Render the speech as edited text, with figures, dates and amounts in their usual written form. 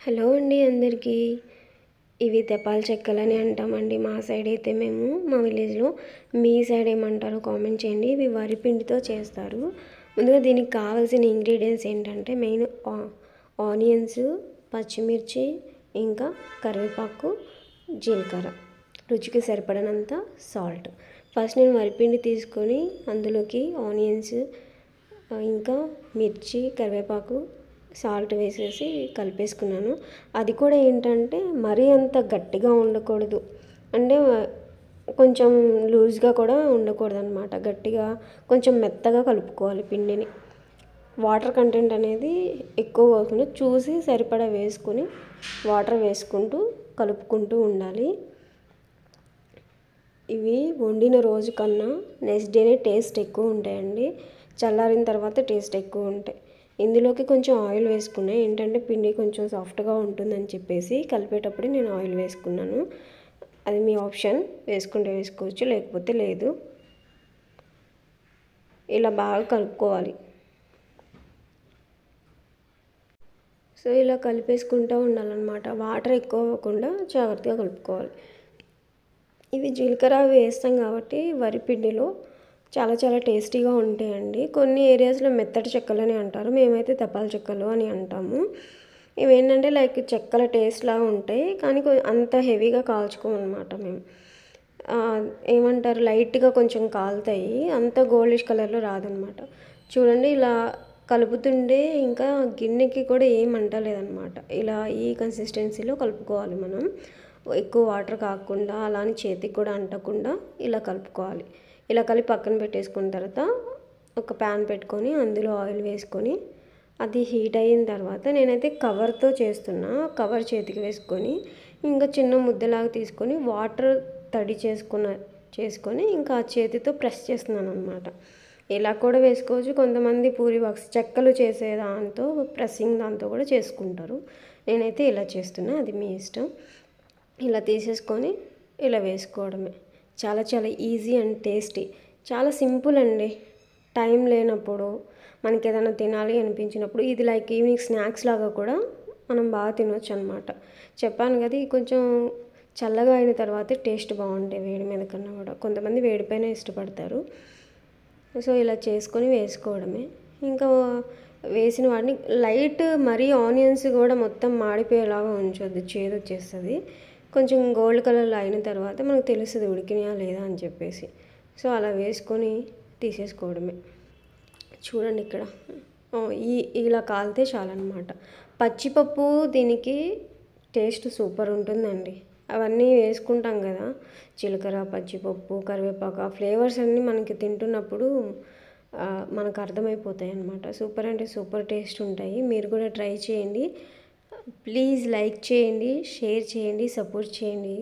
Hello అండి అందరికీ. ఇవి తెపాల చెక్కలని అంటామండి మా సైడ్ అయితే మేము మా విలేజ్లో. మీ సైడ్ ఏమంటారో కామెంట్ చేయండి. ఇవి వరి పిండితో చేస్తారు. ముందుగా దీనికి కావాల్సిన ఇంగ్రీడియంట్స్ ఏంటంటే మెయిన్ ఆనియన్స్, పచ్చిమిర్చి, ఇంకా కరివేపాకు, జీలకర్ర, రుచికి సరిపడినంత సాల్ట్. ఫస్ట్ నేను వరిపిండి తీసుకొని అందులోకి ఆనియన్స్, ఇంకా మిర్చి, కరివేపాకు, సాల్ట్ వేసేసి కలిపేసుకున్నాను. అది కూడా ఏంటంటే మరీ అంత గట్టిగా ఉండకూడదు, అంటే కొంచెం లూజ్గా కూడా ఉండకూడదు అనమాట. గట్టిగా కొంచెం మెత్తగా కలుపుకోవాలి పిండిని. వాటర్ కంటెంట్ అనేది ఎక్కువ కాకుండా చూసి సరిపడా వేసుకొని వాటర్ వేసుకుంటూ కలుపుకుంటూ ఉండాలి. ఇవి వండిన రోజు కన్నా నెక్స్ట్ డేనే టేస్ట్ ఎక్కువ ఉంటాయండి. చల్లారిన తర్వాత టేస్ట్ ఎక్కువ ఉంటాయి. ఇందులోకి కొంచెం ఆయిల్ వేసుకున్నాను, ఏంటంటే పిండి కొంచెం సాఫ్ట్గా ఉంటుందని చెప్పేసి కలిపేటప్పుడు నేను ఆయిల్ వేసుకున్నాను. అది మీ ఆప్షన్, వేసుకుంటే వేసుకోవచ్చు లేకపోతే లేదు. ఇలా బాగా కలుపుకోవాలి. సో ఇలా కలిపేసుకుంటూ ఉండాలన్నమాట. వాటర్ ఎక్కువ అవ్వకుండా జాగ్రత్తగా కలుపుకోవాలి. ఇవి జీలకర్ర వేస్తాం కాబట్టి వరి పిండిలో చాలా చాలా టేస్టీగా ఉంటాయండి. కొన్ని ఏరియాస్లో మెత్తటి చెక్కలని అంటారు, మేమైతే తెపాల చెక్కలు అని అంటాము. ఇవి ఏంటంటే లైక్ చెక్కల టేస్ట్లా ఉంటాయి, కానీ అంత హెవీగా కాల్చుకోమన్నమాట మేము. ఏమంటారు, లైట్గా కొంచెం కాలుతాయి, అంత గోల్డిష్ కలర్లో రాదనమాట. చూడండి ఇలా కలుపుతుంటే ఇంకా గిన్నెకి కూడా ఏం అంటలేదన్నమాట. ఇలా ఈ కన్సిస్టెన్సీలో కలుపుకోవాలి మనం. ఎక్కువ వాటర్ కాకుండా అలానే చేతికి కూడా అంటకుండా ఇలా కలుపుకోవాలి. ఇలా కలిపి పక్కన పెట్టేసుకున్న తర్వాత ఒక ప్యాన్ పెట్టుకొని అందులో ఆయిల్ వేసుకొని అది హీట్ అయిన తర్వాత నేనైతే కవర్తో చేస్తున్నా. కవర్ చేతికి వేసుకొని ఇంకా చిన్న ముద్దలాగా తీసుకొని వాటర్ తడి చేసుకొని ఇంకా చేతితో ప్రెస్ చేస్తున్నాను అనమాట. ఇలా కూడా వేసుకోవచ్చు. కొంతమంది పూరి బాక్స్ చెక్కలు చేసే దాంతో ప్రెస్సింగ్ దాంతో కూడా చేసుకుంటారు. నేనైతే ఇలా చేస్తున్నా, అది మీ ఇష్టం. ఇలా తీసేసుకొని ఇలా వేసుకోవడమే. చాలా చాలా ఈజీ అండ్ టేస్టీ, చాలా సింపుల్ అండి. టైం లేనప్పుడు మనకి ఏదైనా తినాలి అనిపించినప్పుడు ఇది లైక్ ఈవినింగ్ స్నాక్స్ లాగా కూడా మనం బాగా తినొచ్చు అనమాట. చెప్పాను కదా, ఇది కొంచెం చల్లగా అయిన తర్వాత టేస్ట్ బాగుంటాయి వేడి మీద కన్నా కూడా. కొంతమంది వేడిపైన ఇష్టపడతారు. సో ఇలా చేసుకొని వేసుకోవడమే. ఇంకా వేసిన వాటిని లైట్, మరీ ఆనియన్స్ కూడా మొత్తం మాడిపోయేలాగా ఉంచొద్దు, చేదు వచ్చేస్తుంది. కొంచెం గోల్డ్ కలర్లో అయిన తర్వాత మనకు తెలుస్తుంది ఉడికినాయా లేదా అని చెప్పేసి. సో అలా వేసుకొని తీసేసుకోవడమే. చూడండి ఇక్కడ ఇలా కాలితే చాలన్నమాట. పచ్చిపప్పు దీనికి టేస్ట్ సూపర్ ఉంటుందండి. అవన్నీ వేసుకుంటాం కదా, జీలకర్ర, పచ్చిపప్పు, కరివేపాకు, ఆ ఫ్లేవర్స్ అన్నీ మనకి తింటున్నప్పుడు మనకు అర్థమైపోతాయి అన్నమాట. సూపర్ అంటే సూపర్ టేస్ట్ ఉంటాయి. మీరు కూడా ట్రై చేయండి. ప్లీజ్ లైక్ చేయండి, షేర్ చేయండి, సపోర్ట్ చేయండి.